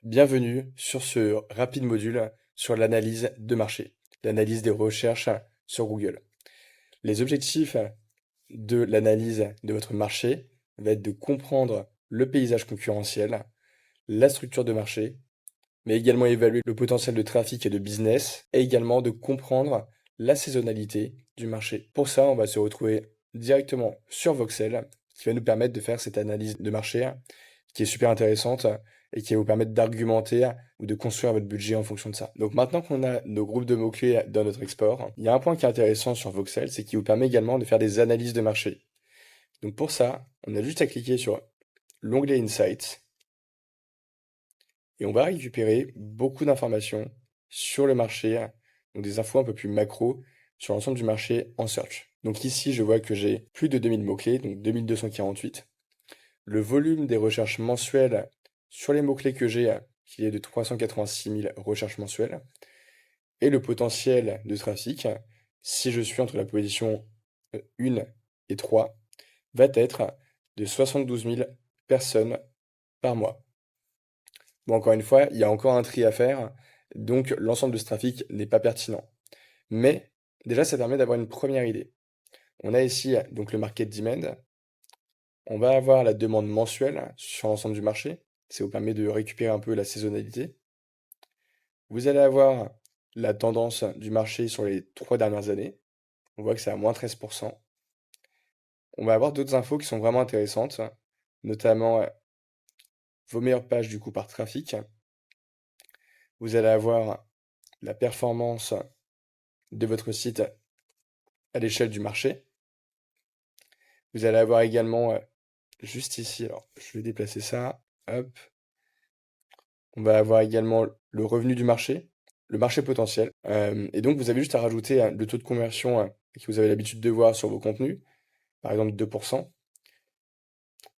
Bienvenue sur ce rapide module sur l'analyse de marché, l'analyse des recherches sur Google. Les objectifs de l'analyse de votre marché va être de comprendre le paysage concurrentiel, la structure de marché, mais également évaluer le potentiel de trafic et de business, et également de comprendre la saisonnalité du marché. Pour ça, on va se retrouver directement sur Voxel, qui va nous permettre de faire cette analyse de marché qui est super intéressante et qui va vous permettre d'argumenter ou de construire votre budget en fonction de ça. Donc maintenant qu'on a nos groupes de mots-clés dans notre export, il y a un point qui est intéressant sur Voxel, c'est qu'il vous permet également de faire des analyses de marché. Donc pour ça, on a juste à cliquer sur l'onglet Insights et on va récupérer beaucoup d'informations sur le marché, donc des infos un peu plus macro sur l'ensemble du marché en search. Donc ici, je vois que j'ai plus de 2000 mots-clés, donc 2248. Le volume des recherches mensuelles sur les mots-clés que j'ai, qui est de 386 000 recherches mensuelles, et le potentiel de trafic, si je suis entre la position 1 et 3, va être de 72 000 personnes par mois. Bon, encore une fois, il y a encore un tri à faire, donc l'ensemble de ce trafic n'est pas pertinent. Mais déjà, ça permet d'avoir une première idée. On a ici donc le market demand. On va avoir la demande mensuelle sur l'ensemble du marché. Ça vous permet de récupérer un peu la saisonnalité. Vous allez avoir la tendance du marché sur les 3 dernières années. On voit que c'est à moins 13%. On va avoir d'autres infos qui sont vraiment intéressantes, notamment vos meilleures pages du coup par trafic. Vous allez avoir la performance de votre site à l'échelle du marché. Vous allez avoir également, juste ici, alors je vais déplacer ça, hop, on va avoir également le revenu du marché, le marché potentiel. Et donc vous avez juste à rajouter le taux de conversion que vous avez l'habitude de voir sur vos contenus, par exemple 2%,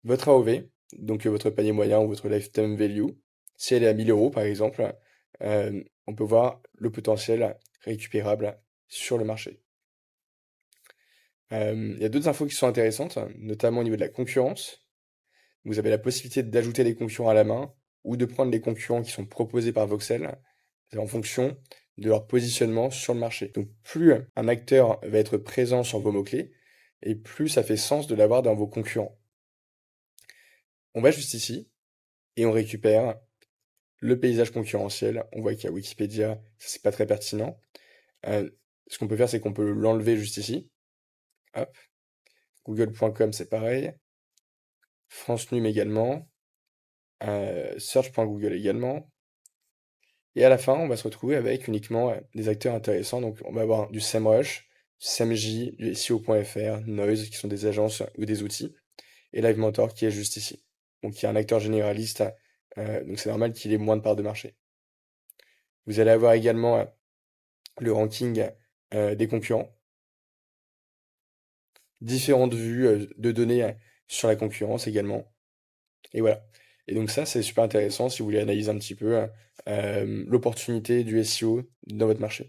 votre AOV, donc votre panier moyen ou votre lifetime value. Si elle est à 1000 euros par exemple, on peut voir le potentiel récupérable sur le marché. Il y a d'autres infos qui sont intéressantes, notamment au niveau de la concurrence. Vous avez la possibilité d'ajouter des concurrents à la main ou de prendre les concurrents qui sont proposés par Voxel en fonction de leur positionnement sur le marché. Donc plus un acteur va être présent sur vos mots-clés et plus ça fait sens de l'avoir dans vos concurrents. On va juste ici et on récupère le paysage concurrentiel. On voit qu'il y a Wikipédia, ça c'est pas très pertinent. Ce qu'on peut faire, c'est qu'on peut l'enlever juste ici. Hop. Google.com, c'est pareil. France Num également. Search.google également. Et à la fin, on va se retrouver avec uniquement des acteurs intéressants. Donc, on va avoir du SEMrush, SEMJ, du SEO.fr, Noise, qui sont des agences ou des outils, et Live Mentor, qui est juste ici. Donc, qui est un acteur généraliste, donc c'est normal qu'il ait moins de parts de marché. Vous allez avoir également le ranking des concurrents, différentes vues de données sur la concurrence également. Et voilà. Et donc ça, c'est super intéressant si vous voulez analyser un petit peu l'opportunité du SEO dans votre marché.